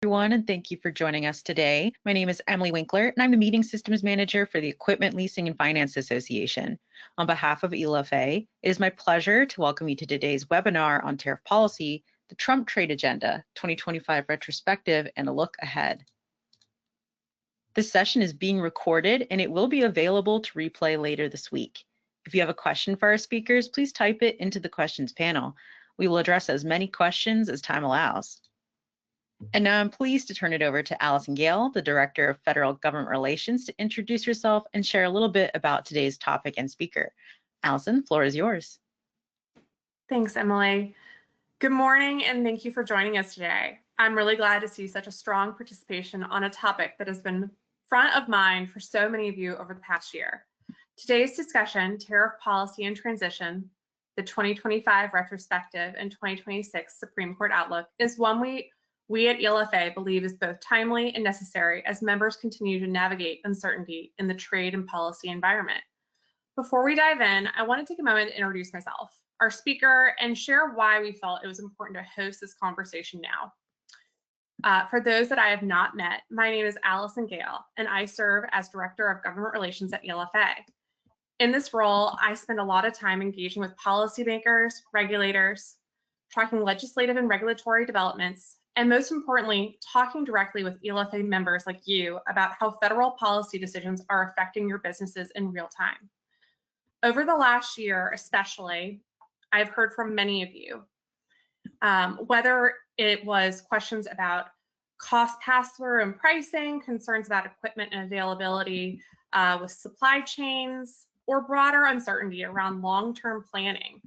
Everyone, and thank you for joining us today. My name is Emily Winkler, and I'm the Meeting Systems Manager for the Equipment Leasing and Finance Association. On behalf of ELFA, it is my pleasure to welcome you to today's webinar on tariff policy, the Trump Trade Agenda, 2025 Retrospective, and a Look Ahead. This session is being recorded, and it will be available to replay later this week. If you have a question for our speakers, please type it into the questions panel. We will address as many questions as time allows. And now I'm pleased to turn it over to Allison Gale, the Director of Federal Government Relations, to introduce herself and share a little bit about today's topic and speaker. Allison, the floor is yours. Thanks, Emily. Good morning, and thank you for joining us today. I'm really glad to see such a strong participation on a topic that has been front of mind for so many of you over the past year. Today's discussion, Tariff Policy and Transition, the 2025 Retrospective and 2026 Supreme Court Outlook, is one we at ELFA believe is both timely and necessary as members continue to navigate uncertainty in the trade and policy environment. Before we dive in, I want to take a moment to introduce myself, our speaker, and share why we felt it was important to host this conversation now. For those that I have not met, my name is Allison Gale, and I serve as Director of Government Relations at ELFA. In this role, I spend a lot of time engaging with policymakers, regulators, tracking legislative and regulatory developments, and most importantly, talking directly with ELFA members like you about how federal policy decisions are affecting your businesses in real time. Over the last year, especially, I've heard from many of you, whether it was questions about cost pass-through and pricing, concerns about equipment and availability with supply chains, or broader uncertainty around long-term planning.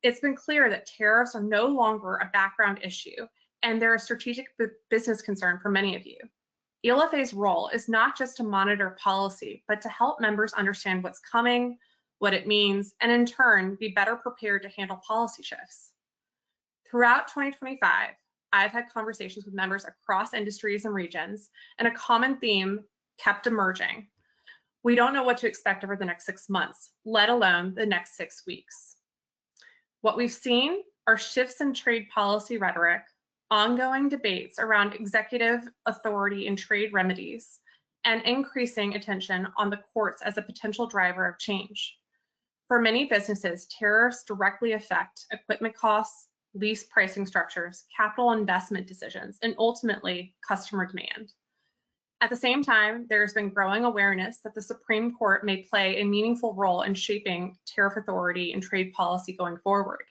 It's been clear that tariffs are no longer a background issue, and they're a strategic business concern for many of you. ELFA's role is not just to monitor policy, but to help members understand what's coming, what it means, and in turn, be better prepared to handle policy shifts. Throughout 2025, I've had conversations with members across industries and regions, and a common theme kept emerging. We don't know what to expect over the next 6 months, let alone the next 6 weeks. What we've seen are shifts in trade policy rhetoric, ongoing debates around executive authority and trade remedies, and increasing attention on the courts as a potential driver of change. For many businesses, tariffs directly affect equipment costs, lease pricing structures, capital investment decisions, and ultimately customer demand. At the same time, there's been growing awareness that the Supreme Court may play a meaningful role in shaping tariff authority and trade policy going forward.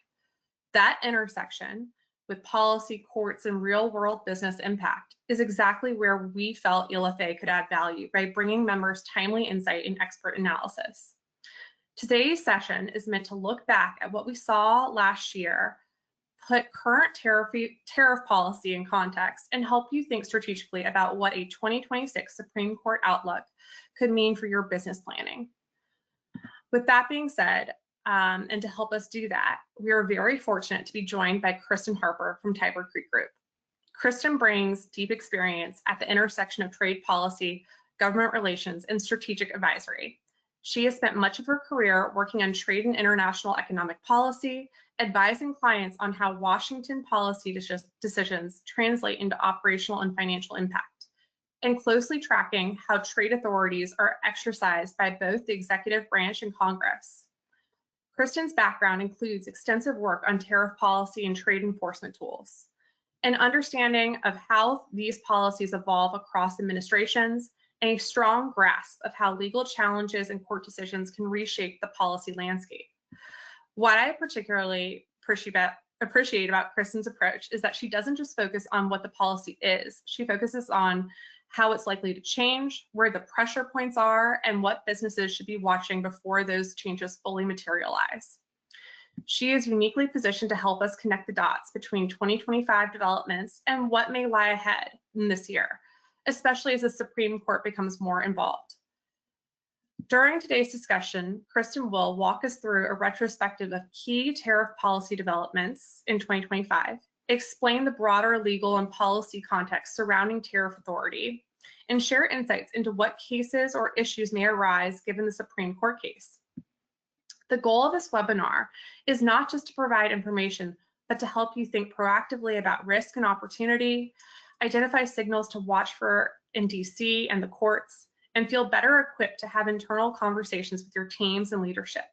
That intersection with policy, courts, and real-world business impact is exactly where we felt ELFA could add value by bringing members timely insight and expert analysis. Today's session is meant to look back at what we saw last year, put current tariff policy in context, and help you think strategically about what a 2026 Supreme Court outlook could mean for your business planning. With that being said, and to help us do that, we are very fortunate to be joined by Kristen Harper from Tiber Creek Group. Kristen brings deep experience at the intersection of trade policy, government relations, and strategic advisory. She has spent much of her career working on trade and international economic policy, advising clients on how Washington policy decisions translate into operational and financial impact, and closely tracking how trade authorities are exercised by both the executive branch and Congress. Kristen's background includes extensive work on tariff policy and trade enforcement tools, an understanding of how these policies evolve across administrations, and a strong grasp of how legal challenges and court decisions can reshape the policy landscape. What I particularly appreciate about Kristen's approach is that she doesn't just focus on what the policy is, she focuses on how it's likely to change, where the pressure points are, and what businesses should be watching before those changes fully materialize. She is uniquely positioned to help us connect the dots between 2025 developments and what may lie ahead in this year, especially as the Supreme Court becomes more involved. During today's discussion, Kristen will walk us through a retrospective of key tariff policy developments in 2025, explain the broader legal and policy context surrounding tariff authority, and share insights into what cases or issues may arise given the Supreme Court case. The goal of this webinar is not just to provide information, but to help you think proactively about risk and opportunity, identify signals to watch for in DC and the courts, and feel better equipped to have internal conversations with your teams and leadership.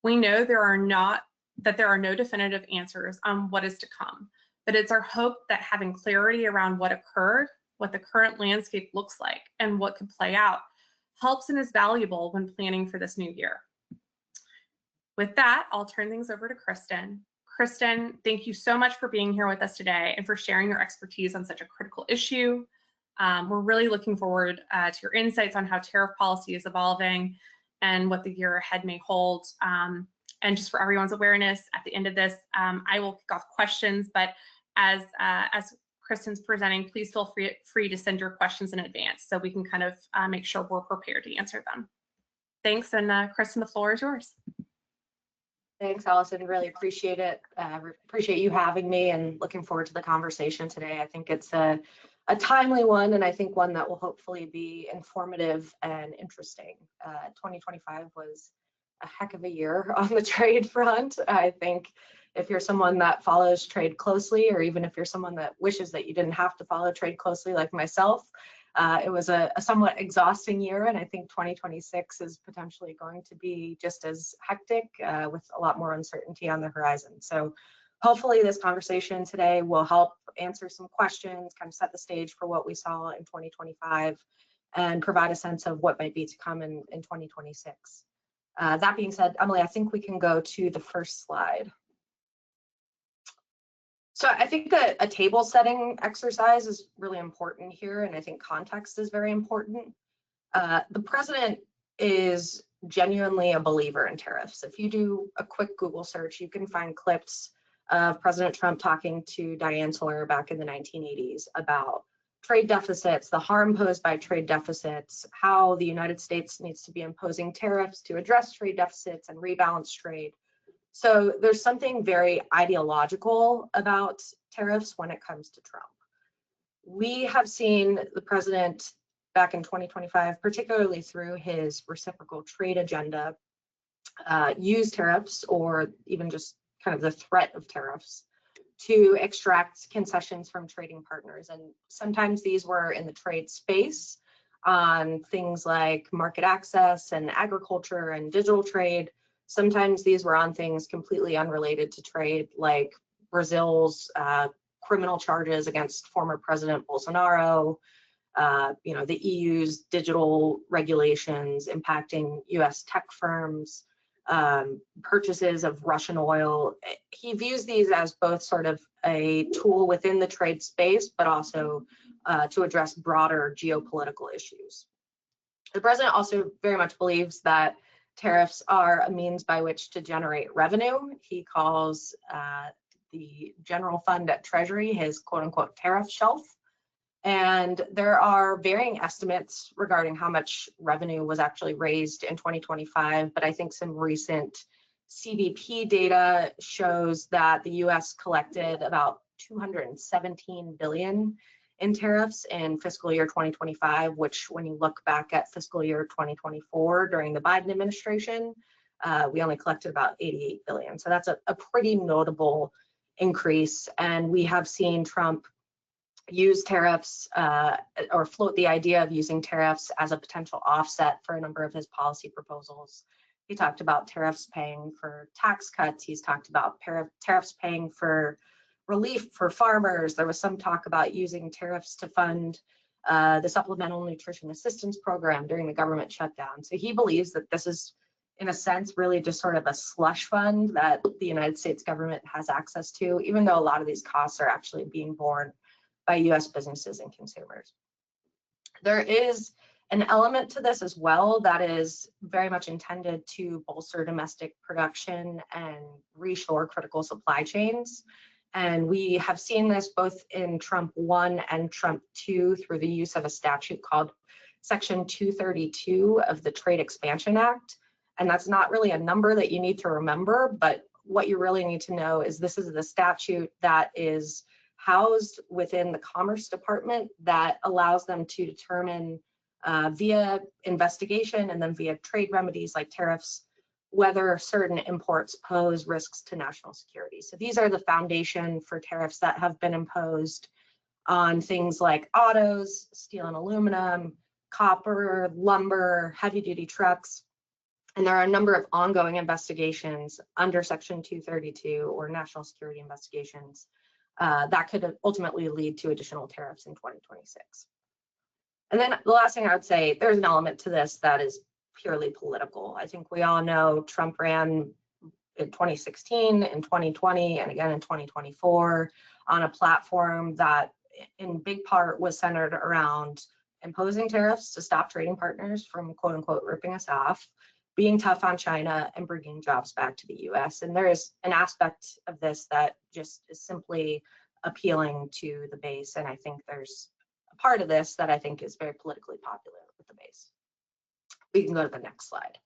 We know there are no definitive answers on what is to come, but it's our hope that having clarity around what occurred, what the current landscape looks like, and what could play out helps and is valuable when planning for this new year. With that, I'll turn things over to Kristen. Kristen, thank you so much for being here with us today and for sharing your expertise on such a critical issue. We're really looking forward to your insights on how tariff policy is evolving and what the year ahead may hold. And just for everyone's awareness, at the end of this, I will kick off questions, but as Kristen's presenting, please feel free to send your questions in advance so we can kind of make sure we're prepared to answer them. Thanks, and Kristen, the floor is yours. Thanks, Allison. Really appreciate it. Appreciate you having me and looking forward to the conversation today. I think it's a timely one, and I think one that will hopefully be informative and interesting. 2025 was a heck of a year on the trade front. I think if you're someone that follows trade closely, or even if you're someone that wishes that you didn't have to follow trade closely like myself, it was a somewhat exhausting year, and I think 2026 is potentially going to be just as hectic with a lot more uncertainty on the horizon. So hopefully this conversation today will help answer some questions, kind of set the stage for what we saw in 2025, and provide a sense of what might be to come in 2026. That being said, Emily, I think we can go to the first slide. So I think a table setting exercise is really important here, and I think context is very important. The president is genuinely a believer in tariffs. If you do a quick Google search, you can find clips of President Trump talking to Diane Sawyer back in the 1980s about trade deficits, the harm posed by trade deficits, how the United States needs to be imposing tariffs to address trade deficits and rebalance trade. So there's something very ideological about tariffs when it comes to Trump. We have seen the president back in 2025, particularly through his reciprocal trade agenda, use tariffs, or even just kind of the threat of tariffs, to extract concessions from trading partners. And sometimes these were in the trade space on things like market access and agriculture and digital trade. Sometimes these were on things completely unrelated to trade, like Brazil's criminal charges against former President Bolsonaro, the EU's digital regulations impacting US tech firms, purchases of Russian oil. He views these as both sort of a tool within the trade space, but also to address broader geopolitical issues. The president also very much believes that tariffs are a means by which to generate revenue. He calls the general fund at Treasury his quote unquote tariff shelf. And there are varying estimates regarding how much revenue was actually raised in 2025, but I think some recent CBP data shows that the US collected about $217 billion in tariffs in fiscal year 2025, which when you look back at fiscal year 2024 during the Biden administration, we only collected about $88 billion. So that's a pretty notable increase. And we have seen Trump use tariffs or float the idea of using tariffs as a potential offset for a number of his policy proposals. He talked about tariffs paying for tax cuts. He's talked about tariffs paying for relief for farmers. There was some talk about using tariffs to fund the Supplemental Nutrition Assistance Program during the government shutdown. So he believes that this is, in a sense, really just sort of a slush fund that the United States government has access to, even though a lot of these costs are actually being borne by US businesses and consumers. There is an element to this as well that is very much intended to bolster domestic production and reshore critical supply chains. And we have seen this both in Trump 1 and Trump 2 through the use of a statute called Section 232 of the Trade Expansion Act. And that's not really a number that you need to remember, but what you really need to know is this is the statute that is housed within the Commerce Department that allows them to determine via investigation and then via trade remedies like tariffs, whether certain imports pose risks to national security. So these are the foundation for tariffs that have been imposed on things like autos, steel and aluminum, copper, lumber, heavy duty trucks. And there are a number of ongoing investigations under Section 232 or national security investigations that could ultimately lead to additional tariffs in 2026. And then the last thing I would say, there's an element to this that is purely political. I think we all know Trump ran in 2016, in 2020, and again in 2024 on a platform that in big part was centered around imposing tariffs to stop trading partners from quote unquote ripping us off, being tough on China, and bringing jobs back to the US. And there is an aspect of this that just is simply appealing to the base. And I think there's a part of this that I think is very politically popular with the base. We can go to the next slide.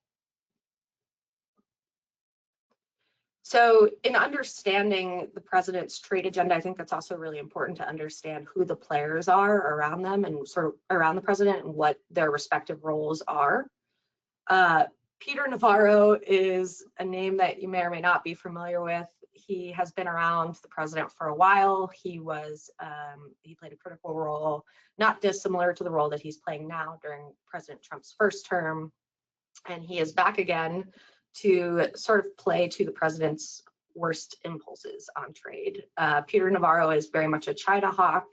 So in understanding the president's trade agenda, I think that's also really important to understand who the players are around them and sort of around the president and what their respective roles are. Peter Navarro is a name that you may or may not be familiar with. He has been around the president for a while. He played a critical role, not dissimilar to the role that he's playing now during President Trump's first term. And he is back again to sort of play to the president's worst impulses on trade. Peter Navarro is very much a China hawk.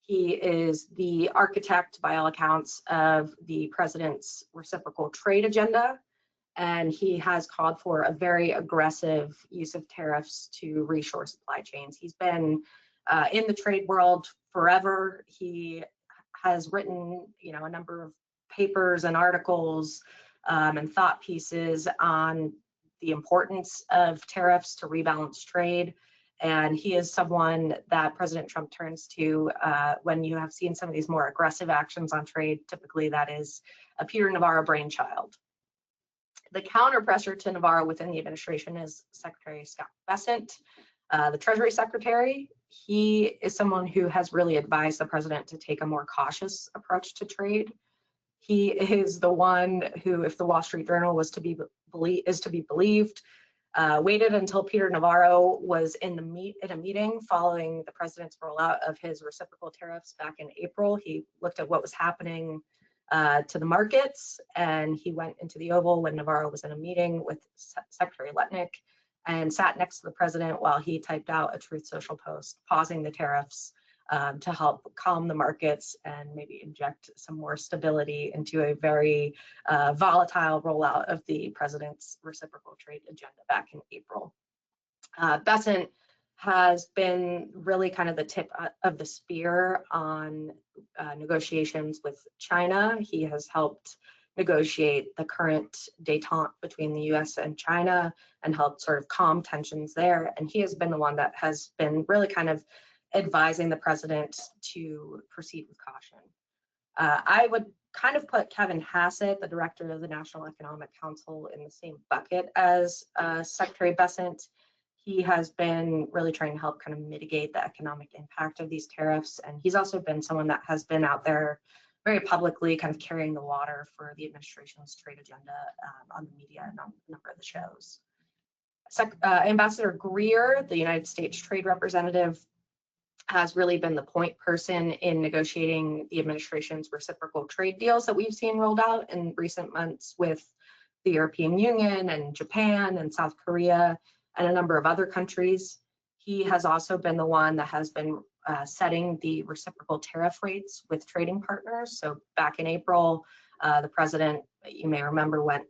He is the architect, by all accounts, of the president's reciprocal trade agenda. And he has called for a very aggressive use of tariffs to reshore supply chains. He's been in the trade world forever. He has written, a number of papers and articles and thought pieces on the importance of tariffs to rebalance trade. And he is someone that President Trump turns to when you have seen some of these more aggressive actions on trade. Typically, that is a Peter Navarro brainchild. The counter pressure to Navarro within the administration is Secretary Scott Bessent, the Treasury Secretary. He is someone who has really advised the president to take a more cautious approach to trade. He is the one who, if the Wall Street Journal is to be believed, waited until Peter Navarro was in a meeting following the president's rollout of his reciprocal tariffs back in April. He looked at what was happening to the markets, and he went into the Oval when Navarro was in a meeting with Secretary Letnick and sat next to the president while he typed out a Truth Social post pausing the tariffs to help calm the markets and maybe inject some more stability into a very volatile rollout of the president's reciprocal trade agenda back in April. Bessent has been really kind of the tip of the spear on negotiations with China. He has helped negotiate the current détente between the US and China and helped sort of calm tensions there. And he has been the one that has been really kind of advising the president to proceed with caution. I would kind of put Kevin Hassett, the director of the National Economic Council, in the same bucket as Secretary Bessent. He has been really trying to help kind of mitigate the economic impact of these tariffs. And he's also been someone that has been out there very publicly kind of carrying the water for the administration's trade agenda on the media and on a number of the shows. Ambassador Greer, the United States Trade Representative, has really been the point person in negotiating the administration's reciprocal trade deals that we've seen rolled out in recent months with the European Union and Japan and South Korea and a number of other countries. He has also been the one that has been setting the reciprocal tariff rates with trading partners. So back in April, the president, you may remember, went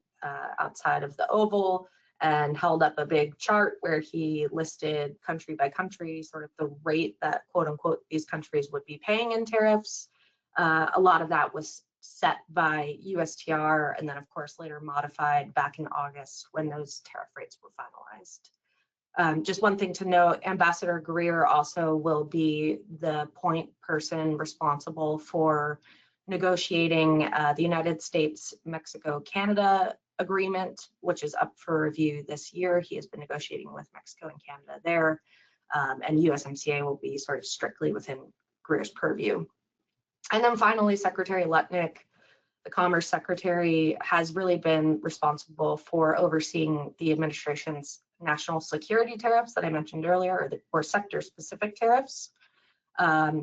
outside of the Oval and held up a big chart where he listed country by country sort of the rate that quote unquote these countries would be paying in tariffs. A lot of that was set by USTR and then of course later modified back in August when those tariff rates were finalized. Just one thing to note, Ambassador Greer also will be the point person responsible for negotiating the United States, Mexico, Canada agreement, which is up for review this year. He has been negotiating with Mexico and Canada there, and USMCA will be sort of strictly within Greer's purview. And then finally, Secretary Letnick, the Commerce Secretary, has really been responsible for overseeing the administration's national security tariffs that I mentioned earlier, or sector-specific tariffs.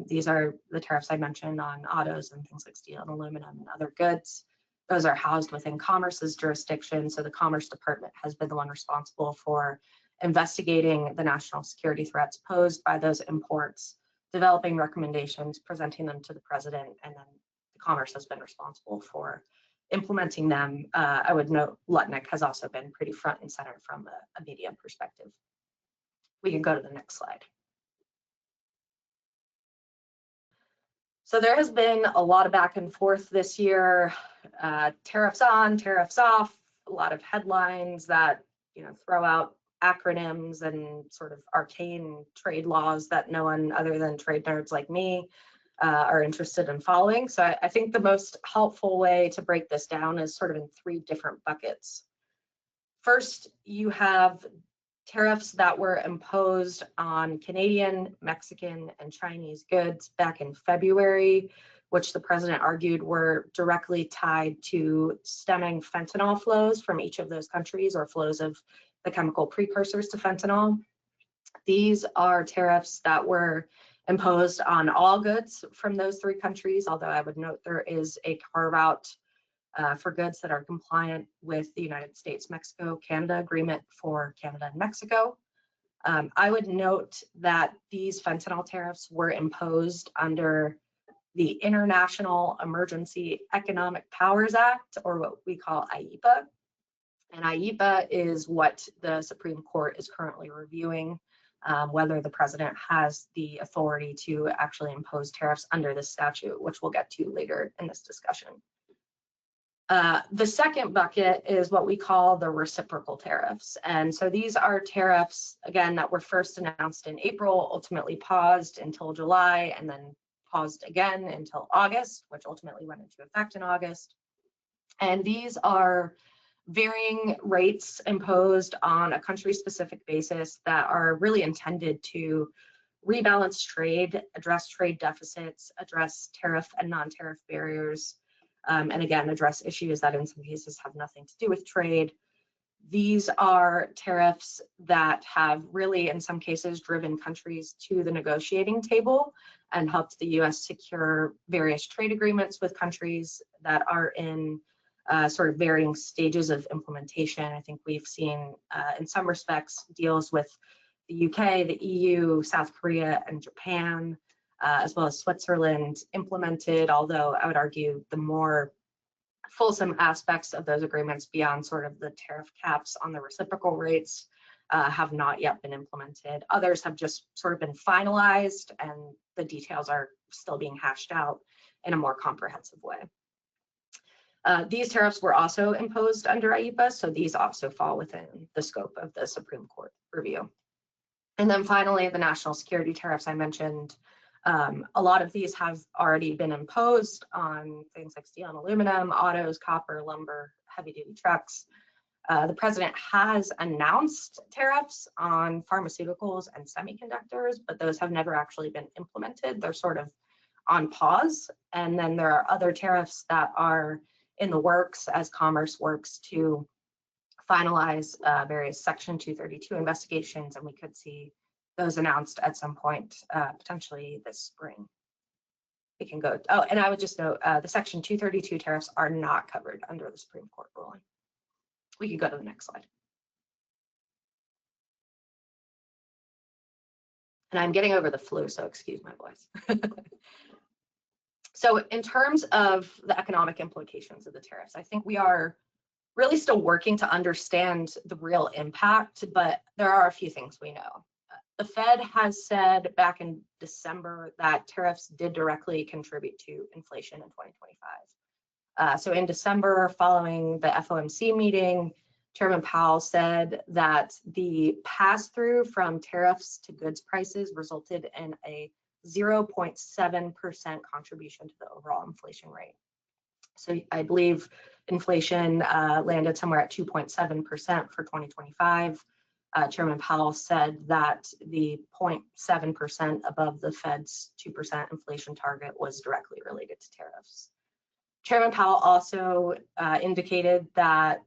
These are the tariffs I mentioned on autos and things like steel and aluminum and other goods. Those are housed within Commerce's jurisdiction. So the Commerce Department has been the one responsible for investigating the national security threats posed by those imports, developing recommendations, presenting them to the president, and then the Commerce has been responsible for implementing them. I would note Lutnick has also been pretty front and center from a media perspective. We can go to the next slide. So there has been a lot of back and forth this year, tariffs on, tariffs off, a lot of headlines that throw out acronyms and sort of arcane trade laws that no one other than trade nerds like me are interested in following. So I think the most helpful way to break this down is sort of in three different buckets. First, you have tariffs that were imposed on Canadian, Mexican, and Chinese goods back in February, which the president argued were directly tied to stemming fentanyl flows from each of those countries, or flows of the chemical precursors to fentanyl. These are tariffs that were imposed on all goods from those three countries, although I would note there is a carve-out for goods that are compliant with the United States, Mexico, Canada agreement for Canada and Mexico. I would note that these fentanyl tariffs were imposed under the International Emergency Economic Powers Act, or what we call IEEPA. And IEEPA is what the Supreme Court is currently reviewing, whether the president has the authority to actually impose tariffs under this statute, which we'll get to later in this discussion. The second bucket is what we call the reciprocal tariffs. And so these are tariffs, again, that were first announced in April, ultimately paused until July, and then paused again until August, which ultimately went into effect in August. And these are varying rates imposed on a country-specific basis that are really intended to rebalance trade, address trade deficits, address tariff and non-tariff barriers, and again, address issues that in some cases have nothing to do with trade. These are tariffs that have really, in some cases, driven countries to the negotiating table and helped the US secure various trade agreements with countries that are in sort of varying stages of implementation. I think we've seen, in some respects, deals with the UK, the EU, South Korea, and Japan, as well as Switzerland implemented, although I would argue the more fulsome aspects of those agreements beyond sort of the tariff caps on the reciprocal rates have not yet been implemented. Others have just sort of been finalized, and the details are still being hashed out in a more comprehensive way. These tariffs were also imposed under IEEPA, so these also fall within the scope of the Supreme Court review. And then finally, the national security tariffs I mentioned. A lot of these have already been imposed on things like steel and aluminum, autos, copper, lumber, heavy-duty trucks. The president has announced tariffs on pharmaceuticals and semiconductors, but those have never actually been implemented. They're sort of on pause. And then there are other tariffs that are in the works as Commerce works to finalize various Section 232 investigations, and we could see those announced at some point, potentially this spring. We can go, oh, and I would just note the Section 232 tariffs are not covered under the Supreme Court ruling. We can go to the next slide. And I'm getting over the flu, so excuse my voice. So in terms of the economic implications of the tariffs, I think we are really still working to understand the real impact, but there are a few things we know. The Fed has said back in December that tariffs did directly contribute to inflation in 2025. So in December, following the FOMC meeting, Chairman Powell said that the pass-through from tariffs to goods prices resulted in a 0.7% contribution to the overall inflation rate. So I believe inflation landed somewhere at 2.7% for 2025. Chairman Powell said that the 0.7% above the Fed's 2% inflation target was directly related to tariffs. Chairman Powell also indicated that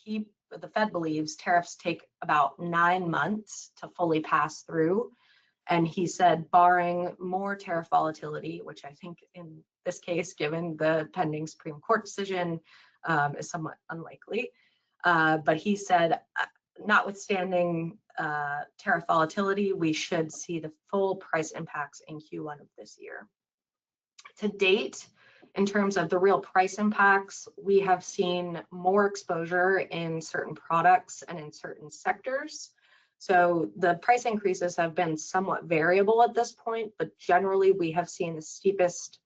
the Fed believes tariffs take about 9 months to fully pass through, And he said, barring more tariff volatility, which I think in this case, given the pending Supreme Court decision, is somewhat unlikely. But he said, notwithstanding tariff volatility, we should see the full price impacts in Q1 of this year. To date, in terms of the real price impacts, we have seen more exposure in certain products and in certain sectors. So the price increases have been somewhat variable at this point, but generally we have seen the steepest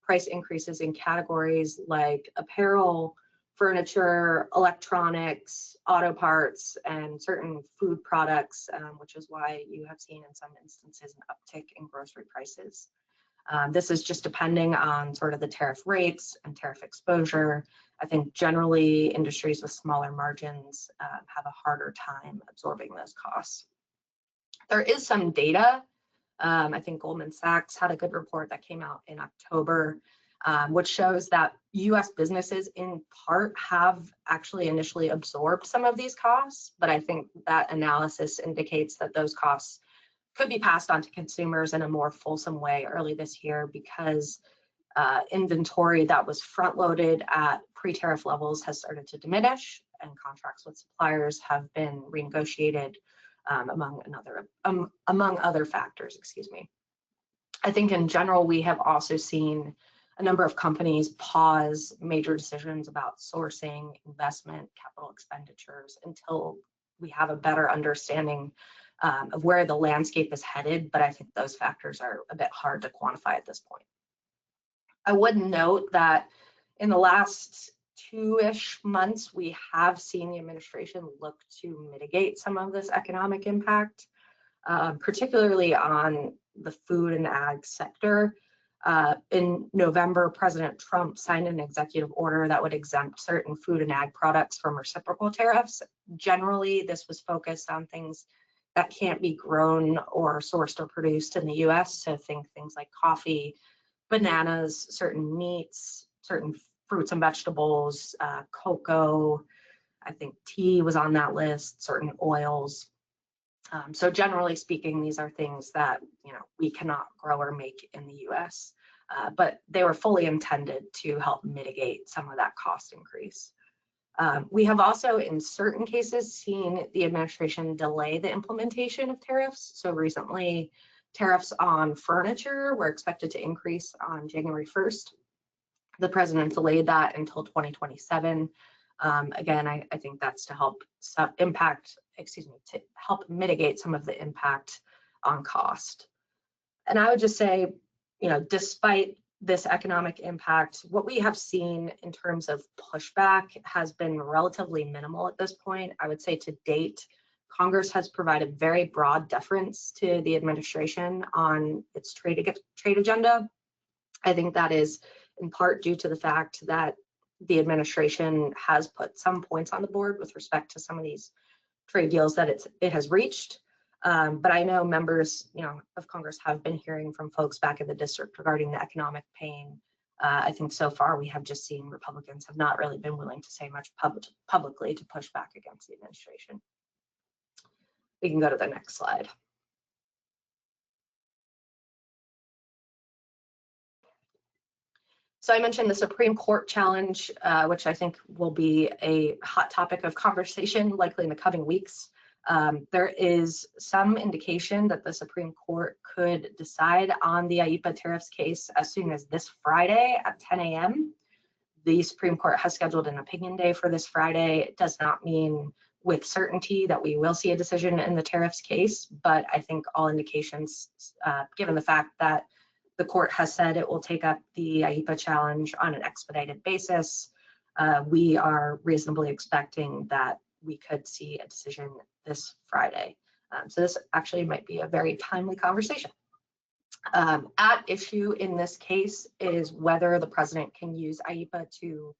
price increases in categories like apparel, furniture, electronics, auto parts, and certain food products, which is why you have seen in some instances an uptick in grocery prices. This is just depending on sort of the tariff rates and tariff exposure. I think generally industries with smaller margins have a harder time absorbing those costs. There is some data. I think Goldman Sachs had a good report that came out in October, which shows that US businesses in part have actually initially absorbed some of these costs, but I think that analysis indicates that those costs could be passed on to consumers in a more fulsome way early this year because inventory that was front-loaded at pre-tariff levels has started to diminish, and contracts with suppliers have been renegotiated among other factors, excuse me. I think in general, we have also seen a number of companies pause major decisions about sourcing, investment, capital expenditures until we have a better understanding of where the landscape is headed, but I think those factors are a bit hard to quantify at this point. I would note that in the last 2-ish months, we have seen the administration look to mitigate some of this economic impact, particularly on the food and ag sector. In November, President Trump signed an executive order that would exempt certain food and ag products from reciprocal tariffs. Generally, this was focused on things that can't be grown or sourced or produced in the US. So think things like coffee, bananas, certain meats, certain fruits and vegetables, cocoa, I think tea was on that list, certain oils. So generally speaking, these are things that we cannot grow or make in the US, but they were fully intended to help mitigate some of that cost increase. We have also, in certain cases, seen the administration delay the implementation of tariffs. So recently, tariffs on furniture were expected to increase on January 1st. The president delayed that until 2027. Again, I think that's to help help mitigate some of the impact on cost. And I would just say, despite this economic impact, what we have seen in terms of pushback has been relatively minimal at this point. I would say to date, Congress has provided very broad deference to the administration on its trade agenda. I think that is in part due to the fact that the administration has put some points on the board with respect to some of these trade deals that it has reached. But I know members, of Congress have been hearing from folks back in the district regarding the economic pain. I think so far we have just seen Republicans have not really been willing to say much publicly to push back against the administration. We can go to the next slide. So I mentioned the Supreme Court challenge, which I think will be a hot topic of conversation likely in the coming weeks. There is some indication that the Supreme Court could decide on the IEEPA tariffs case as soon as this Friday at 10 a.m. The Supreme Court has scheduled an opinion day for this Friday. It does not mean with certainty that we will see a decision in the tariffs case, but I think all indications, given the fact that the court has said it will take up the IEEPA challenge on an expedited basis, we are reasonably expecting that we could see a decision this Friday. So this actually might be a very timely conversation. At issue in this case is whether the president can use IEEPA to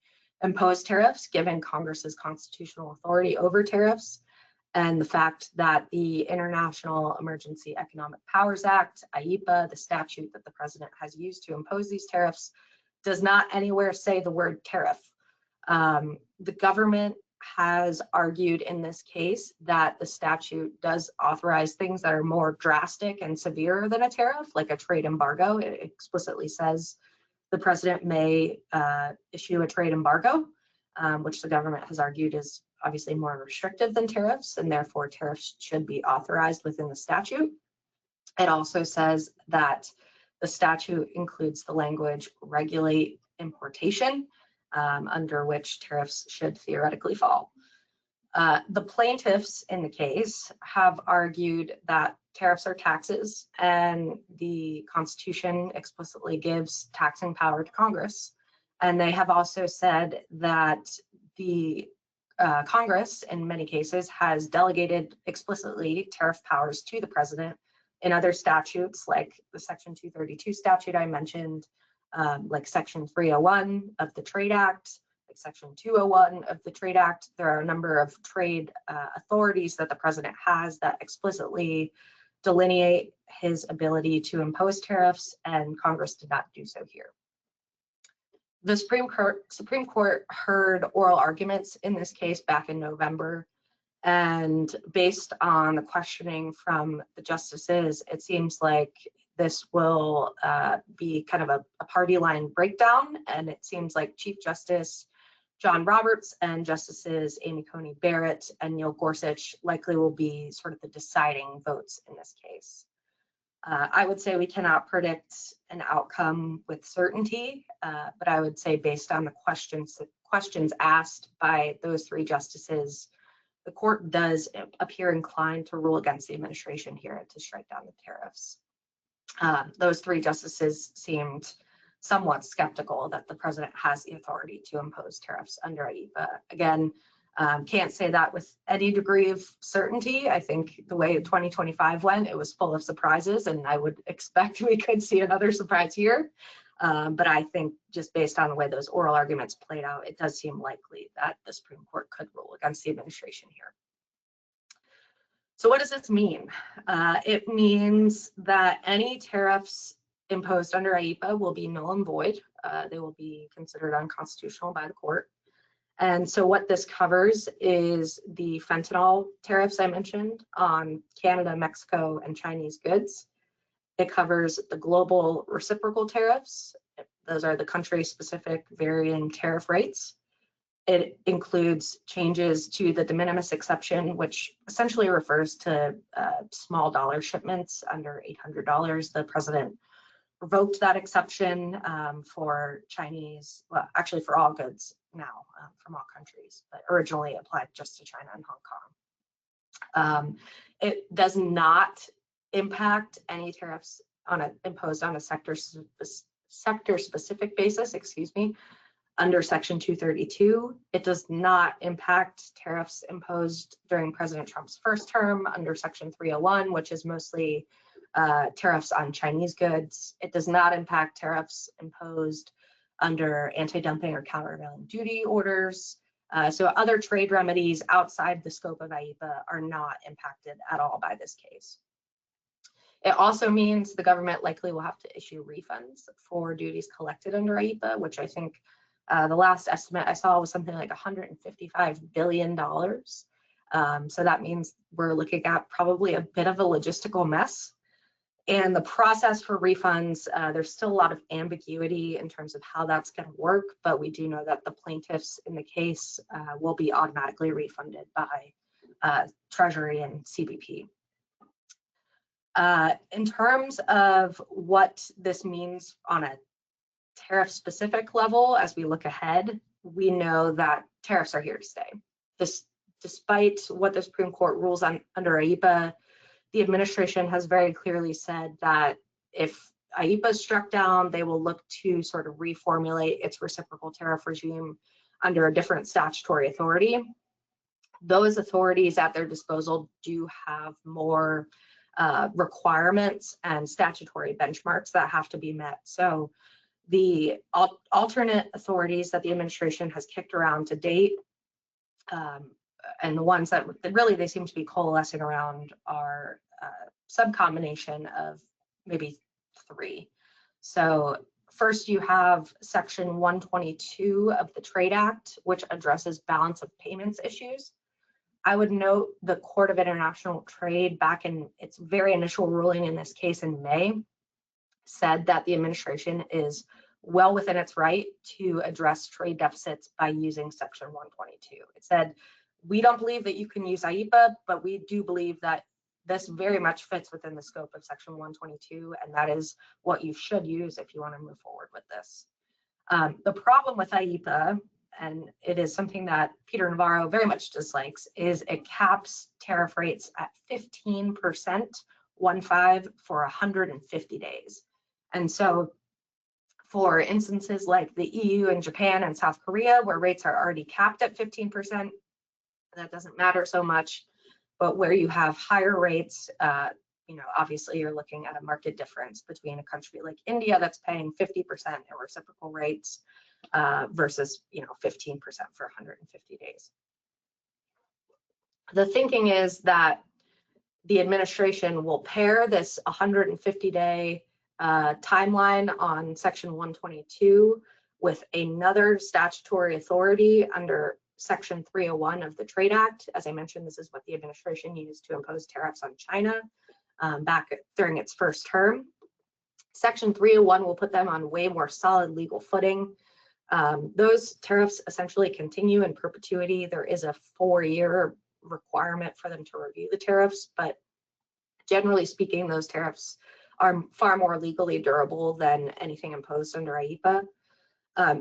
impose tariffs, given Congress's constitutional authority over tariffs, and the fact that the International Emergency Economic Powers Act, IEEPA, the statute that the president has used to impose these tariffs, does not anywhere say the word tariff. The government has argued in this case that the statute does authorize things that are more drastic and severe than a tariff, like a trade embargo. It explicitly says the president may issue a trade embargo, which the government has argued is obviously more restrictive than tariffs, and therefore tariffs should be authorized within the statute. It also says that the statute includes the language regulate importation, under which tariffs should theoretically fall. The plaintiffs in the case have argued that tariffs are taxes, and the Constitution explicitly gives taxing power to Congress. And they have also said that the Congress, in many cases, has delegated explicitly tariff powers to the president in other statutes, like the Section 232 statute I mentioned, like Section 301 of the Trade Act, like Section 201 of the Trade Act. There are a number of trade authorities that the president has that explicitly delineate his ability to impose tariffs, and Congress did not do so here. The Supreme Court heard oral arguments in this case back in November, and based on the questioning from the justices, it seems like this will be kind of a party line breakdown, and it seems like Chief Justice John Roberts and Justices Amy Coney Barrett and Neil Gorsuch likely will be sort of the deciding votes in this case. I would say we cannot predict an outcome with certainty, but I would say based on the questions asked by those three justices, the court does appear inclined to rule against the administration here to strike down the tariffs. Those three justices seemed somewhat skeptical that the president has the authority to impose tariffs under IEEPA. Again, can't say that with any degree of certainty. I think the way 2025 went, it was full of surprises, and I would expect we could see another surprise here. But I think just based on the way those oral arguments played out, it does seem likely that the Supreme Court could rule against the administration here. So what does this mean? It means that any tariffs imposed under IEEPA will be null and void. They will be considered unconstitutional by the court. And so what this covers is the fentanyl tariffs I mentioned on Canada, Mexico, and Chinese goods. It covers the global reciprocal tariffs. Those are the country-specific varying tariff rates. It includes changes to the de minimis exception, which essentially refers to small dollar shipments under $800. The president revoked that exception for Chinese, well, actually for all goods now from all countries, but originally applied just to China and Hong Kong. It does not impact any tariffs imposed on a sector-specific basis, under Section 232. It does not impact tariffs imposed during President Trump's first term under Section 301, which is mostly tariffs on Chinese goods. It does not impact tariffs imposed under anti-dumping or countervailing duty orders. So other trade remedies outside the scope of IEEPA are not impacted at all by this case. It also means the government likely will have to issue refunds for duties collected under IEEPA, which I think the last estimate I saw was something like $155 billion. So that means we're looking at probably a bit of a logistical mess. And the process for refunds, there's still a lot of ambiguity in terms of how that's going to work, but we do know that the plaintiffs in the case will be automatically refunded by Treasury and CBP. In terms of what this means on a tariff-specific level, as we look ahead, we know that tariffs are here to stay. Despite what the Supreme Court rules on under IEEPA, the administration has very clearly said that if IEEPA is struck down, they will look to sort of reformulate its reciprocal tariff regime under a different statutory authority. Those authorities at their disposal do have more requirements and statutory benchmarks that have to be met. So the alternate authorities that the administration has kicked around to date, and the ones that really they seem to be coalescing around, are some combination of maybe three. So First, you have Section 122 of the Trade Act, which addresses balance of payments issues. I would note the Court of International Trade, back in its very initial ruling in this case in May, said that the administration is well within its right to address trade deficits by using Section 122. It said, we don't believe that you can use IEEPA, but we do believe that this very much fits within the scope of Section 122, and that is what you should use if you want to move forward with this. The problem with IEEPA, and it is something that Peter Navarro very much dislikes, is it caps tariff rates at 15%, 1.5, for 150 days. And so for instances like the EU and Japan and South Korea, where rates are already capped at 15%, that doesn't matter so much. But where you have higher rates, obviously you're looking at a market difference between a country like India that's paying 50% in reciprocal rates versus 15% for 150 days. The thinking is that the administration will pair this 150-day timeline on Section 122 with another statutory authority under Section 301 of the Trade Act. As I mentioned, this is what the administration used to impose tariffs on China back during its first term. Section 301 will put them on way more solid legal footing. Those tariffs essentially continue in perpetuity. There is a 4-year requirement for them to review the tariffs, but generally speaking, those tariffs are far more legally durable than anything imposed under IEEPA.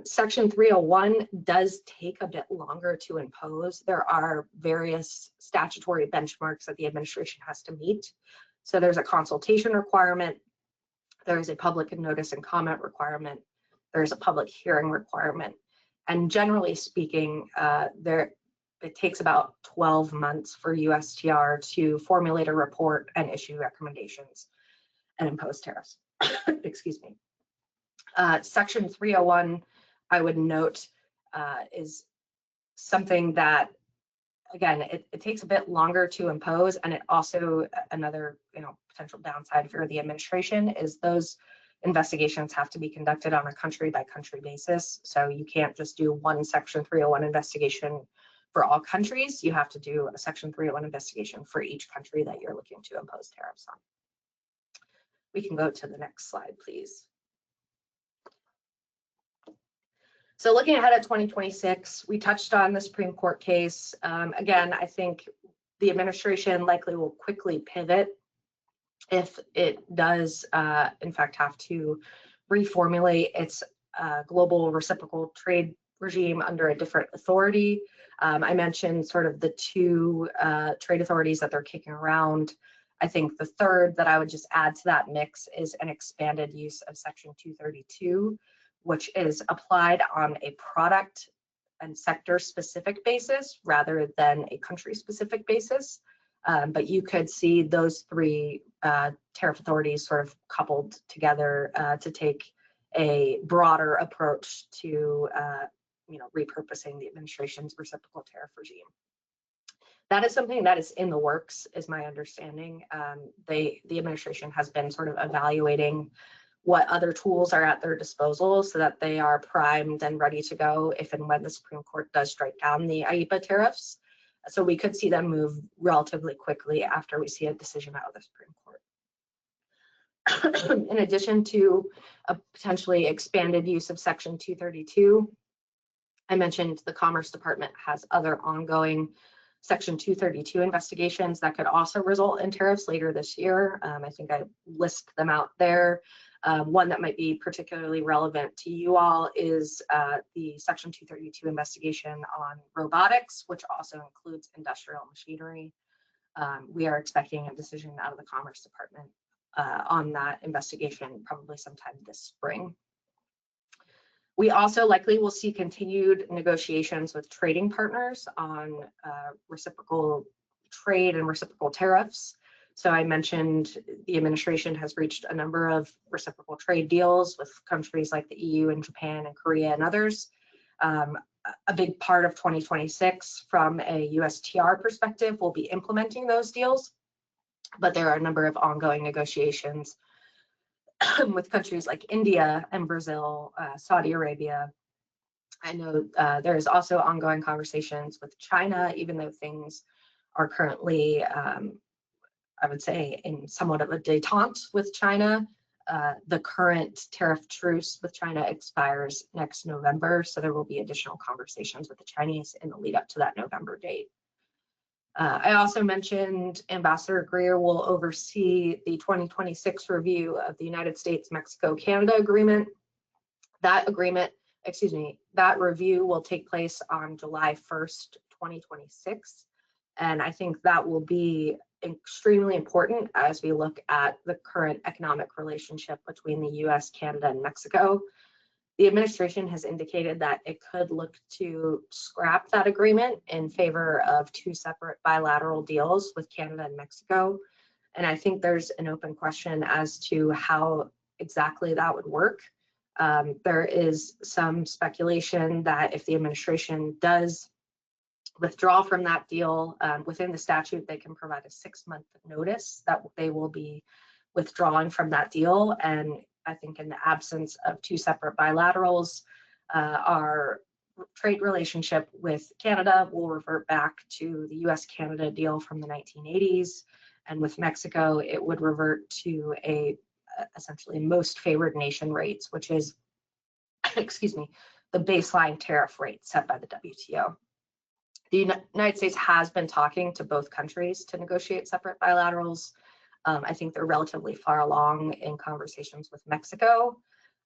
Section 301 does take a bit longer to impose. There are various statutory benchmarks that the administration has to meet. So there's a consultation requirement, there's a public notice and comment requirement, there's a public hearing requirement. And generally speaking, it takes about 12 months for USTR to formulate a report and issue recommendations and impose tariffs. Excuse me. Section 301, I would note, is something that, again, it takes a bit longer to impose, and it also, another potential downside for the administration is those investigations have to be conducted on a country by country basis. So you can't just do one Section 301 investigation for all countries. You have to do a Section 301 investigation for each country that you're looking to impose tariffs on. We can go to the next slide, please. So looking ahead at 2026, we touched on the Supreme Court case. Again, I think the administration likely will quickly pivot if it does, in fact, have to reformulate its global reciprocal trade regime under a different authority. I mentioned sort of the two trade authorities that they're kicking around. I think the third that I would just add to that mix is an expanded use of Section 232, which is applied on a product and sector specific basis rather than a country specific basis. But you could see those three tariff authorities sort of coupled together to take a broader approach to repurposing the administration's reciprocal tariff regime. That is something that is in the works, is my understanding. The administration has been sort of evaluating what other tools are at their disposal so that they are primed and ready to go if and when the Supreme Court does strike down the IEEPA tariffs. So we could see them move relatively quickly after we see a decision out of the Supreme Court. In addition to a potentially expanded use of Section 232, I mentioned the Commerce Department has other ongoing Section 232 investigations that could also result in tariffs later this year. I think I list them out there. One that might be particularly relevant to you all is the Section 232 investigation on robotics, which also includes industrial machinery. We are expecting a decision out of the Commerce Department on that investigation probably sometime this spring. We also likely will see continued negotiations with trading partners on reciprocal trade and reciprocal tariffs. So I mentioned the administration has reached a number of reciprocal trade deals with countries like the EU and Japan and Korea and others. A big part of 2026 from a USTR perspective will be implementing those deals, but there are a number of ongoing negotiations with countries like India and Brazil, Saudi Arabia. I know there is also ongoing conversations with China, even though things are currently, I would say, in somewhat of a détente with China. The current tariff truce with China expires next November, so there will be additional conversations with the Chinese in the lead up to that November date. I also mentioned Ambassador Greer will oversee the 2026 review of the United States-Mexico-Canada agreement. That review will take place on July 1st, 2026. And I think that will be extremely important as we look at the current economic relationship between the US, Canada, and Mexico. The administration has indicated that it could look to scrap that agreement in favor of two separate bilateral deals with Canada and Mexico. And I think there's an open question as to how exactly that would work. There is some speculation that if the administration does withdraw from that deal, within the statute, they can provide a 6-month notice that they will be withdrawing from that deal. And I think in the absence of two separate bilaterals, our trade relationship with Canada will revert back to the US-Canada deal from the 1980s. And with Mexico, it would revert to essentially most favored nation rates, which is, excuse me, the baseline tariff rate set by the WTO. The United States has been talking to both countries to negotiate separate bilaterals. I think they're relatively far along in conversations with Mexico,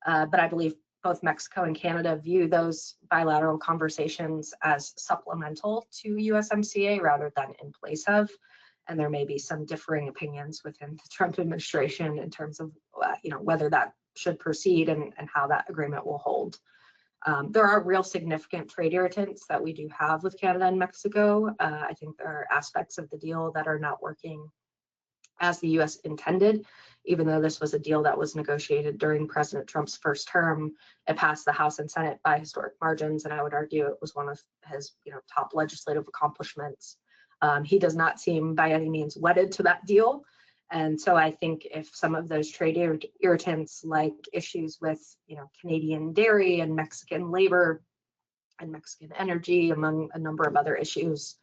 but I believe both Mexico and Canada view those bilateral conversations as supplemental to USMCA rather than in place of. And there may be some differing opinions within the Trump administration in terms of whether that should proceed and how that agreement will hold. There are real significant trade irritants that we do have with Canada and Mexico. I think there are aspects of the deal that are not working as the US intended. Even though this was a deal that was negotiated during President Trump's first term, it passed the House and Senate by historic margins, and I would argue it was one of his top legislative accomplishments. He does not seem by any means wedded to that deal. And so I think if some of those trade irritants, like issues with Canadian dairy and Mexican labor and Mexican energy, among a number of other issues,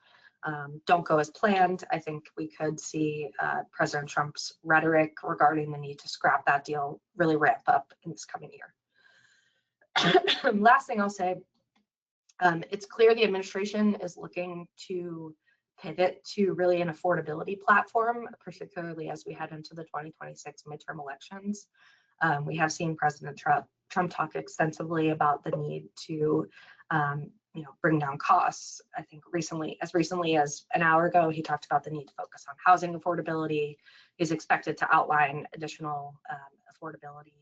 don't go as planned, I think we could see President Trump's rhetoric regarding the need to scrap that deal really ramp up in this coming year. Last thing I'll say, it's clear the administration is looking to pivot to really an affordability platform, particularly as we head into the 2026 midterm elections. We have seen President Trump talk extensively about the need to bring down costs. I think as recently as an hour ago, he talked about the need to focus on housing affordability. He's expected to outline additional affordability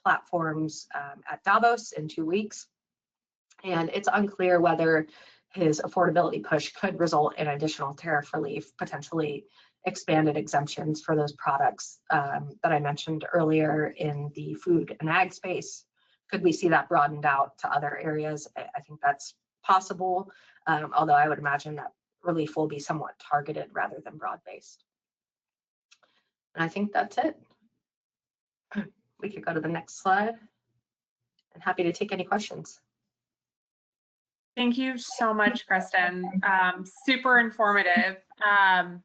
platforms at Davos in 2 weeks. And it's unclear whether his affordability push could result in additional tariff relief, potentially expanded exemptions for those products that I mentioned earlier in the food and ag space. Could we see that broadened out to other areas? I think that's possible, although I would imagine that relief will be somewhat targeted rather than broad-based. And I think that's it. We could go to the next slide. I'm happy to take any questions. Thank you so much, Kristen. Super informative. And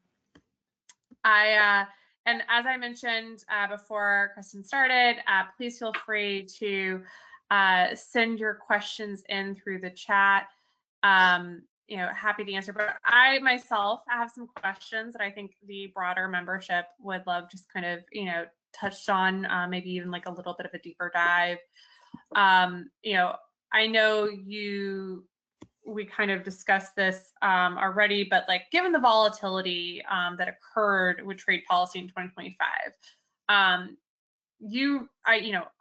as I mentioned before Kristen started, please feel free to send your questions in through the chat. Happy to answer. But I myself have some questions that I think the broader membership would love just kind of, touched on, maybe even like a little bit of a deeper dive. I know we kind of discussed this already, but like given the volatility that occurred with trade policy in 2025,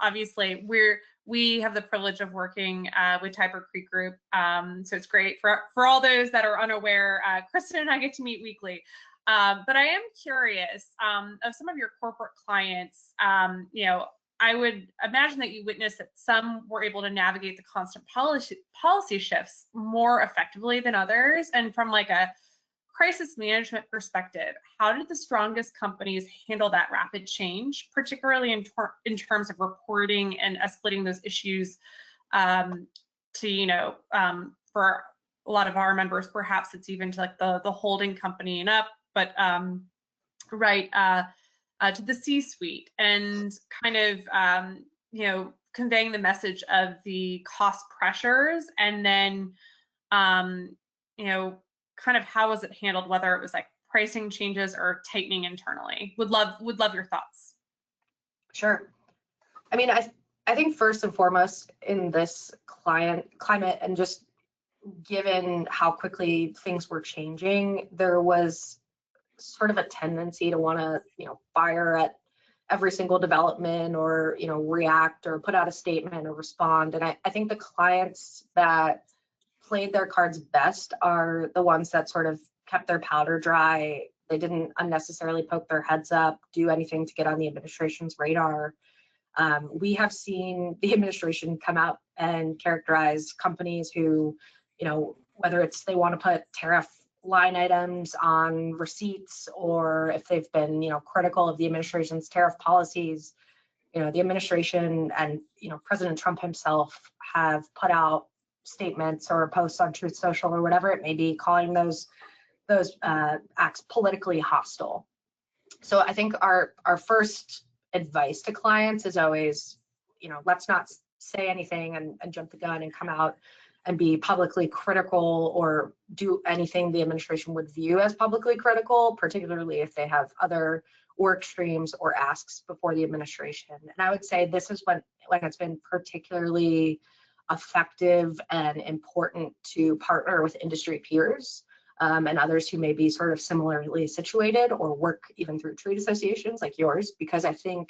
obviously we have the privilege of working with Tiber Creek Group, so it's great for all those that are unaware. Kristen and I get to meet weekly, but I am curious of some of your corporate clients. I would imagine that you witnessed that some were able to navigate the constant policy shifts more effectively than others. And from like a crisis management perspective, how did the strongest companies handle that rapid change, particularly in terms of reporting and escalating those issues to, for a lot of our members, perhaps it's even to like the holding company and up, but to the C-suite, and kind of conveying the message of the cost pressures, and then kind of how was it handled, whether it was like pricing changes or tightening internally. Would love your thoughts. Sure. I mean, I think first and foremost in this climate, and just given how quickly things were changing, there was sort of a tendency to want to, fire at every single development, or, react or put out a statement or respond. And I think the clients that played their cards best are the ones that sort of kept their powder dry. They didn't unnecessarily poke their heads up, do anything to get on the administration's radar. We have seen the administration come out and characterize companies who, whether it's they want to put tariff line items on receipts, or if they've been, critical of the administration's tariff policies, the administration and, President Trump himself have put out statements or posts on Truth Social or whatever it may be, calling those acts politically hostile. So I think our first advice to clients is always, let's not say anything and jump the gun and come out and be publicly critical or do anything the administration would view as publicly critical, particularly if they have other work streams or asks before the administration. And I would say this is when it's been particularly effective and important to partner with industry peers and others who may be sort of similarly situated or work even through trade associations like yours, because I think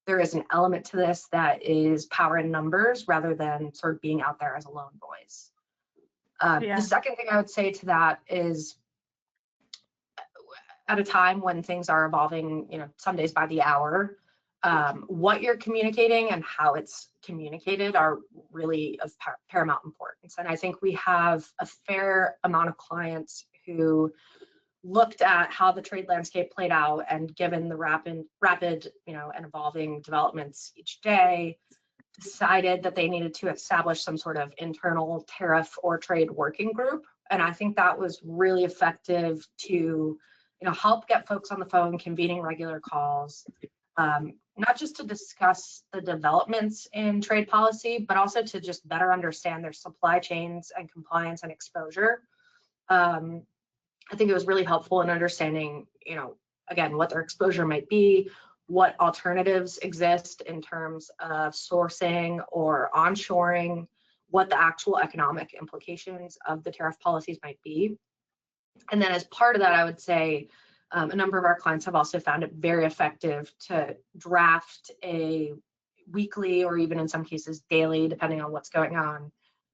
there is an element to this that is power in numbers rather than sort of being out there as a lone voice. The second thing I would say to that is, at a time when things are evolving, some days by the hour, what you're communicating and how it's communicated are really of paramount importance. And I think we have a fair amount of clients who looked at how the trade landscape played out, and given the rapid, and evolving developments each day, decided that they needed to establish some sort of internal tariff or trade working group. And I think that was really effective to, help get folks on the phone, convening regular calls, not just to discuss the developments in trade policy, but also to just better understand their supply chains and compliance and exposure. I think it was really helpful in understanding, again, what their exposure might be, what alternatives exist in terms of sourcing or onshoring, what the actual economic implications of the tariff policies might be. And then as part of that, I would say a number of our clients have also found it very effective to draft a weekly, or even in some cases daily, depending on what's going on,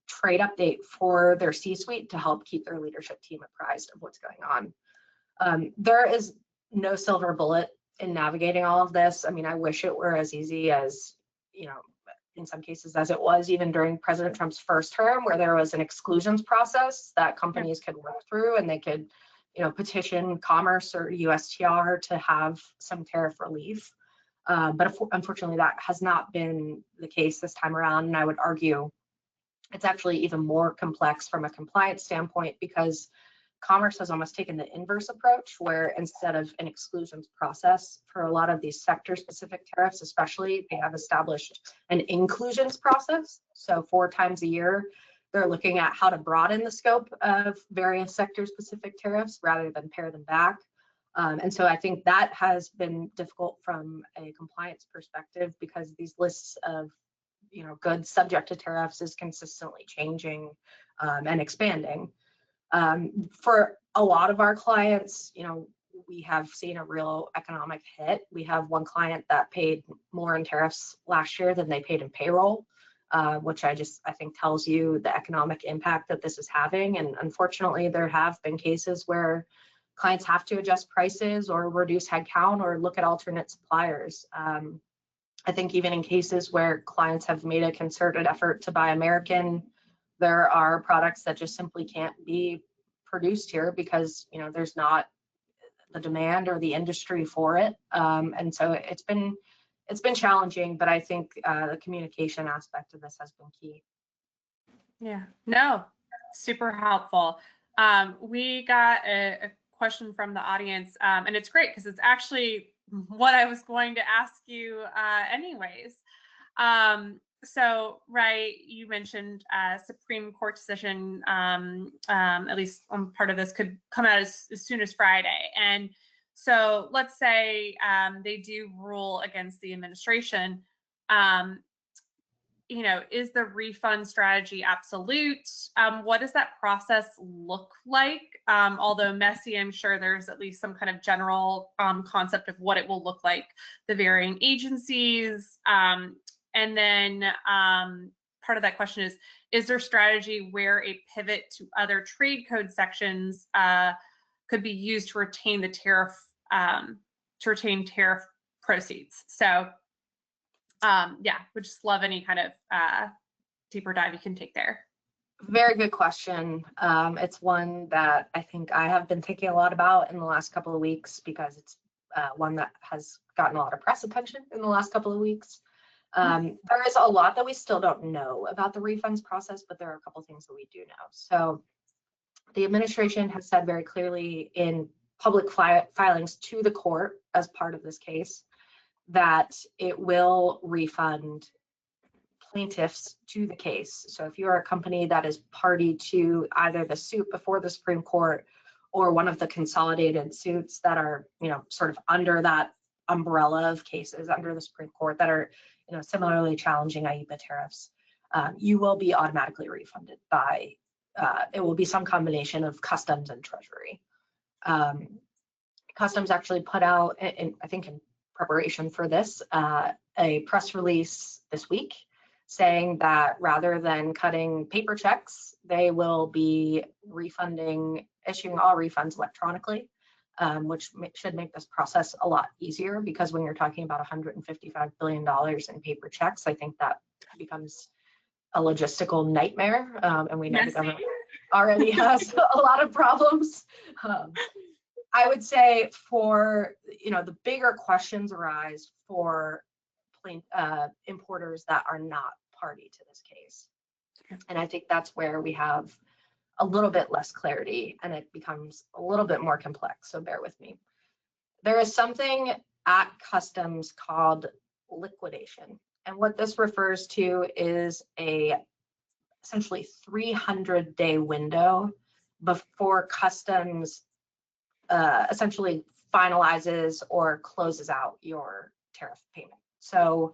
trade update for their C-suite to help keep their leadership team apprised of what's going on. There is no silver bullet in navigating all of this. I mean, I wish it were as easy as, in some cases as it was even during President Trump's first term, where there was an exclusions process that companies could work through, and they could, petition Commerce or USTR to have some tariff relief. But unfortunately, that has not been the case this time around. And I would argue it's actually even more complex from a compliance standpoint, because Commerce has almost taken the inverse approach, where instead of an exclusions process for a lot of these sector-specific tariffs, especially, they have established an inclusions process. So 4 times a year, they're looking at how to broaden the scope of various sector-specific tariffs rather than pare them back. And so I think that has been difficult from a compliance perspective, because these lists of goods subject to tariffs is consistently changing and expanding. For a lot of our clients, we have seen a real economic hit. We have one client that paid more in tariffs last year than they paid in payroll, which I think tells you the economic impact that this is having. And unfortunately, there have been cases where clients have to adjust prices or reduce headcount or look at alternate suppliers. I think even in cases where clients have made a concerted effort to buy American, there are products that just simply can't be produced here because, there's not the demand or the industry for it. And so it's been challenging, but I think the communication aspect of this has been key. Yeah, no, super helpful. We got a question from the audience, and it's great because it's actually what I was going to ask you anyways. So, right, you mentioned Supreme Court decision, at least part of this could come out as soon as Friday. And so let's say they do rule against the administration. Is the refund strategy absolute? What does that process look like? Although messy, I'm sure there's at least some kind of general concept of what it will look like, the varying agencies. And then part of that question is there strategy where a pivot to other trade code sections could be used to retain the tariff, proceeds? So yeah, would just love any kind of deeper dive you can take there. Very good question. It's one that I think I have been thinking a lot about in the last couple of weeks because it's one that has gotten a lot of press attention in the last couple of weeks. There is a lot that we still don't know about the refunds process, but there are a couple of things that we do know. So the administration has said very clearly in public filings to the court as part of this case that it will refund plaintiffs to the case. So if you're a company that is party to either the suit before the Supreme Court or one of the consolidated suits that are, sort of under that umbrella of cases under the Supreme Court that are, similarly challenging IEEPA tariffs, you will be automatically refunded by, it will be some combination of Customs and Treasury. Customs actually put out, I think in preparation for this, a press release this week saying that rather than cutting paper checks, they will be issuing all refunds electronically, which should make this process a lot easier because when you're talking about $155 billion in paper checks, I think that becomes a logistical nightmare. And we know the government already has a lot of problems. I would say for, the bigger questions arise for importers that are not party to this case. And I think that's where we have a little bit less clarity and it becomes a little bit more complex. So bear with me. There is something at Customs called liquidation. And what this refers to is essentially 300-day window before Customs essentially finalizes or closes out your tariff payment. So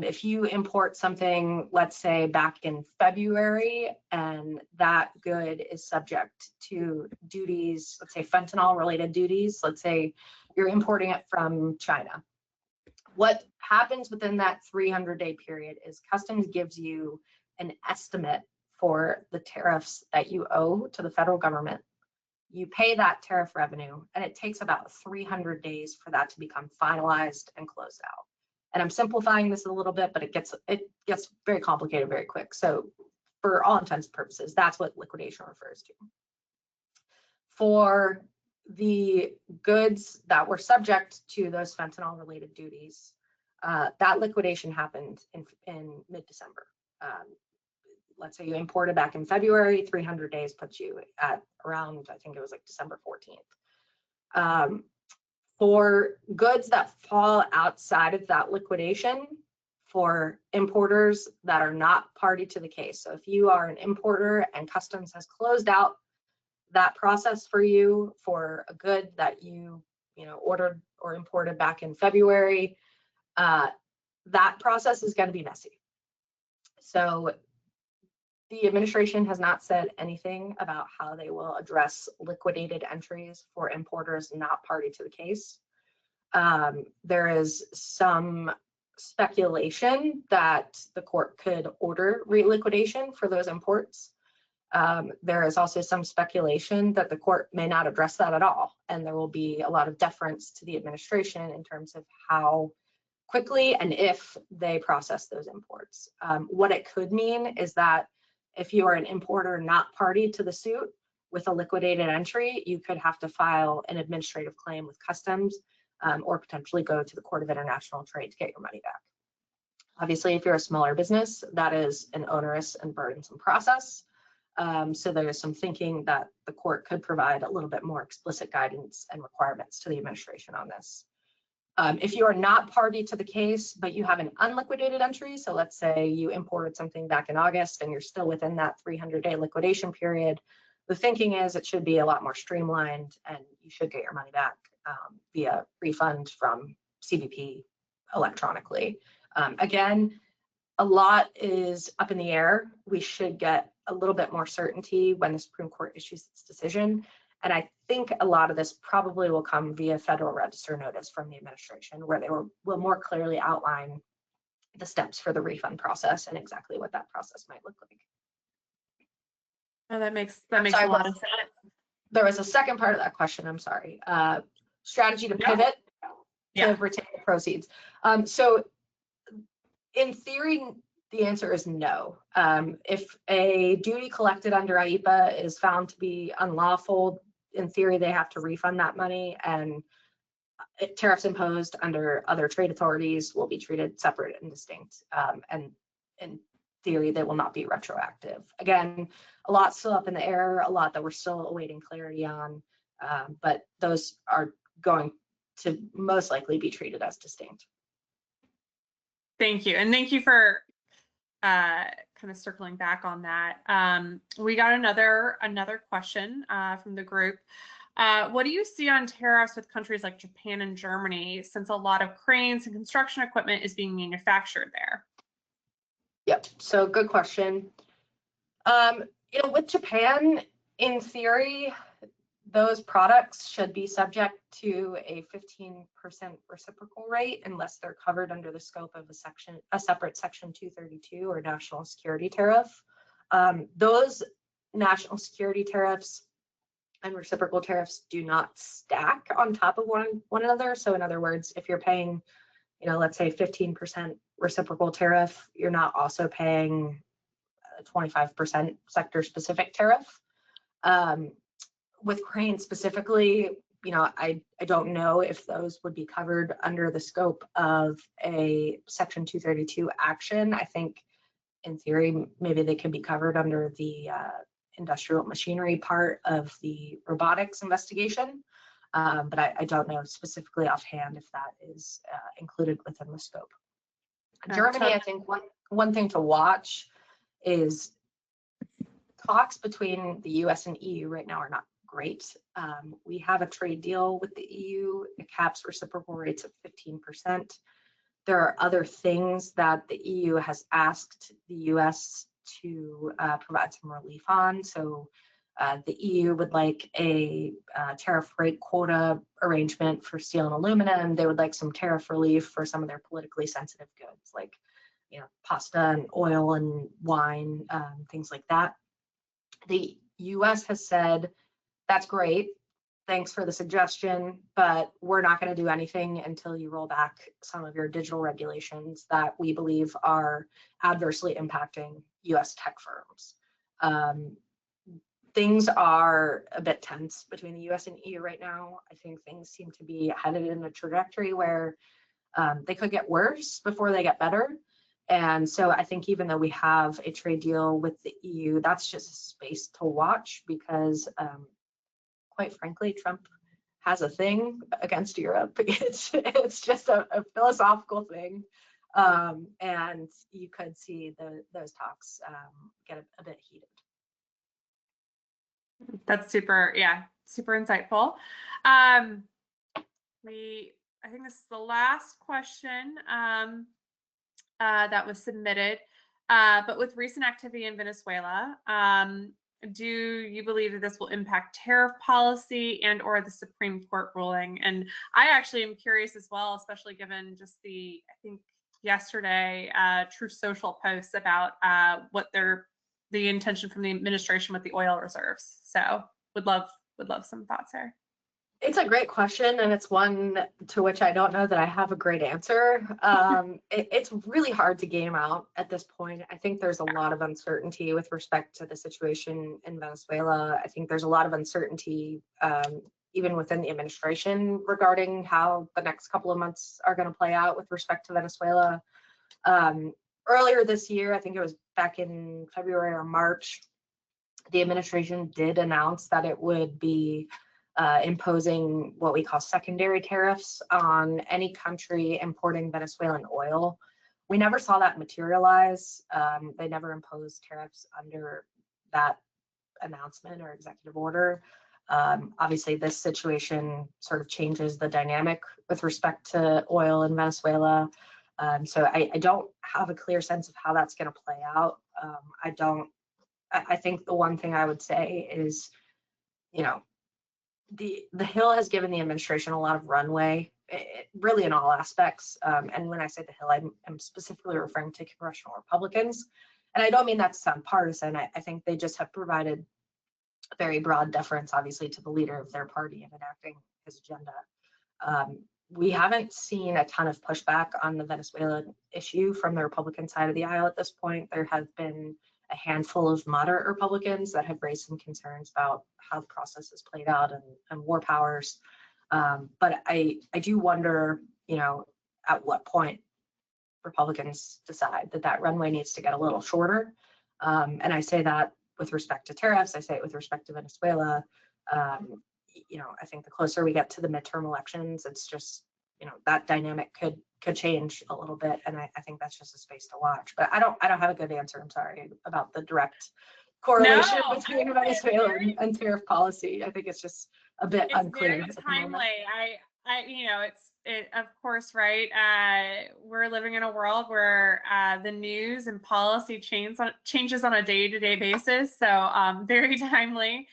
if you import something, let's say back in February, and that good is subject to duties, let's say fentanyl related duties, let's say you're importing it from China. What happens within that 300-day period is Customs gives you an estimate for the tariffs that you owe to the federal government. You pay that tariff revenue, and it takes about 300 days for that to become finalized and closed out. And I'm simplifying this a little bit, but it gets very complicated very quick. So for all intents and purposes, that's what liquidation refers to. For the goods that were subject to those fentanyl related duties, that liquidation happened in mid-December. Let's say you imported back in February, 300 days puts you at around, I think it was like December 14th. For goods that fall outside of that liquidation, for importers that are not party to the case. So if you are an importer and Customs has closed out that process for you for a good that you ordered or imported back in February, that process is going to be messy. So the administration has not said anything about how they will address liquidated entries for importers not party to the case. There is some speculation that the court could order reliquidation for those imports. There is also some speculation that the court may not address that at all, and there will be a lot of deference to the administration in terms of how quickly and if they process those imports. What it could mean is that if you are an importer not party to the suit, with a liquidated entry, you could have to file an administrative claim with customs or potentially go to the Court of International Trade to get your money back. Obviously, if you're a smaller business, that is an onerous and burdensome process. So there's some thinking that the court could provide a little bit more explicit guidance and requirements to the administration on this. If you are not party to the case, but you have an unliquidated entry, so let's say you imported something back in August and you're still within that 300-day liquidation period, the thinking is it should be a lot more streamlined and you should get your money back via refund from CBP electronically. Again, a lot is up in the air. We should get a little bit more certainty when the Supreme Court issues its decision. And I think a lot of this probably will come via Federal Register notice from the administration, where they will more clearly outline the steps for the refund process and exactly what that process might look like. Oh, that makes a lot of sense. There was a second part of that question. I'm sorry. Strategy to pivot to retain the proceeds. So in theory, the answer is no. If a duty collected under IEEPA is found to be unlawful, in theory, they have to refund that money, and tariffs imposed under other trade authorities will be treated separate and distinct. And in theory, they will not be retroactive. Again, a lot still up in the air, a lot that we're still awaiting clarity on, but those are going to most likely be treated as distinct. Thank you. And thank you for kind of circling back on that. We got another question from the group. What do you see on tariffs with countries like Japan and Germany, since a lot of cranes and construction equipment is being manufactured there? Yep, so good question. With Japan, in theory, those products should be subject to a 15% reciprocal rate unless they're covered under the scope of a separate Section 232 or national security tariff. Those national security tariffs and reciprocal tariffs do not stack on top of one another. So in other words, if you're paying, let's say 15% reciprocal tariff, you're not also paying a 25% sector specific tariff. With cranes specifically, I don't know if those would be covered under the scope of a Section 232 action. I think in theory, maybe they could be covered under the industrial machinery part of the robotics investigation. But I don't know specifically offhand if that is included within the scope. Germany, I think one thing to watch is talks between the US and EU right now are not great. We have a trade deal with the EU. It caps reciprocal rates at 15%. There are other things that the EU has asked the US to provide some relief on. So the EU would like a tariff rate quota arrangement for steel and aluminum. They would like some tariff relief for some of their politically sensitive goods, like pasta and oil and wine, things like that. The US has said, that's great, thanks for the suggestion, but we're not going to do anything until you roll back some of your digital regulations that we believe are adversely impacting US tech firms. Things are a bit tense between the US and EU right now. I think things seem to be headed in a trajectory where they could get worse before they get better. And so I think even though we have a trade deal with the EU, that's just a space to watch because quite frankly, Trump has a thing against Europe. It's just a philosophical thing. And you could see those talks get a bit heated. That's super insightful. I think this is the last question that was submitted. But with recent activity in Venezuela, do you believe that this will impact tariff policy and or the Supreme Court ruling? And I actually am curious as well, especially given just I think yesterday, Truth Social posts about what the intention from the administration with the oil reserves. So would love some thoughts there. It's a great question, and it's one to which I don't know that I have a great answer. It's really hard to game out at this point. I think there's a lot of uncertainty with respect to the situation in Venezuela. I think there's a lot of uncertainty even within the administration regarding how the next couple of months are going to play out with respect to Venezuela. Earlier this year, I think it was back in February or March, the administration did announce that it would be imposing what we call secondary tariffs on any country importing Venezuelan oil. We never saw that materialize. They never imposed tariffs under that announcement or executive order. Obviously, this situation sort of changes the dynamic with respect to oil in Venezuela. So I don't have a clear sense of how that's going to play out. I think the one thing I would say is, you know, the Hill has given the administration a lot of runway, really in all aspects. And when I say the Hill, I'm specifically referring to congressional Republicans. And I don't mean that to sound partisan. I think they just have provided very broad deference, obviously, to the leader of their party in enacting his agenda. We haven't seen a ton of pushback on the Venezuela issue from the Republican side of the aisle at this point. There have been a handful of moderate Republicans that have raised some concerns about how the process has played out and war powers. But I do wonder, you know, at what point Republicans decide that that runway needs to get a little shorter. And I say that with respect to tariffs, I say it with respect to Venezuela. You know, I think the closer we get to the midterm elections, it's just, you know, that dynamic could change a little bit, and I think that's just a space to watch. But I don't have a good answer. I'm sorry about the direct correlation between Venezuela and tariff policy. I think it's just a bit unclear. It's very timely. I you know, it of course, right. We're living in a world where the news and policy changes on a day-to-day basis. So very timely.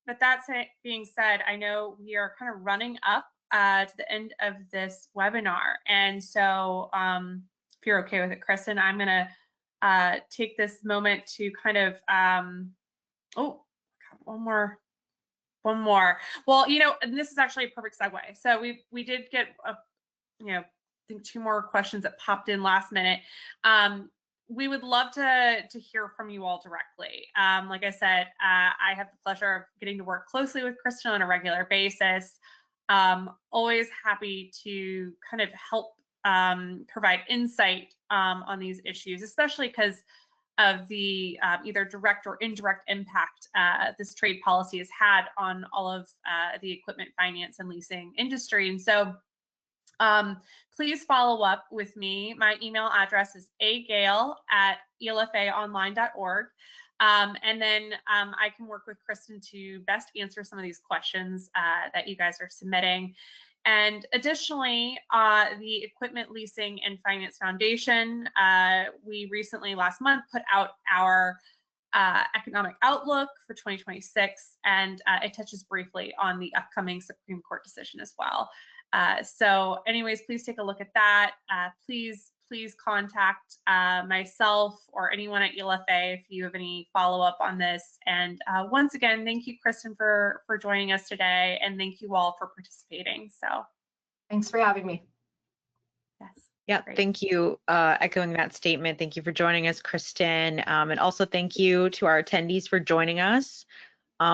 But that being said, I know we are kind of running up to the end of this webinar. And so if you're okay with it, Kristen, I'm going to take this moment to kind of, one more. Well, you know, and this is actually a perfect segue. So we did get, I think 2 more questions that popped in last minute. We would love to hear from you all directly. Like I said, I have the pleasure of getting to work closely with Kristen on a regular basis. Always happy to kind of help provide insight on these issues, especially because of the either direct or indirect impact this trade policy has had on all of the equipment finance and leasing industry. And so please follow up with me. My email address is agale@elfaonline.org. And then I can work with Kristen to best answer some of these questions that you guys are submitting. And additionally, the Equipment Leasing and Finance Foundation, we recently last month put out our economic outlook for 2026, and it touches briefly on the upcoming Supreme Court decision as well. So anyways, please take a look at that. Please contact myself or anyone at ELFA if you have any follow-up on this. And once again, thank you, Kristen, for joining us today, and thank you all for participating. So thanks for having me. Yes. Yeah, Great. Thank you. Echoing that statement, thank you for joining us, Kristen. And also thank you to our attendees for joining us.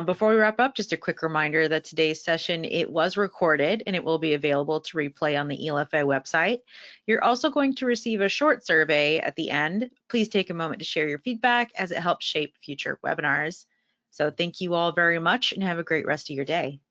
Before we wrap up, just a quick reminder that today's session, it was recorded and it will be available to replay on the ELFA website. You're also going to receive a short survey at the end. Please take a moment to share your feedback as it helps shape future webinars. So thank you all very much and have a great rest of your day.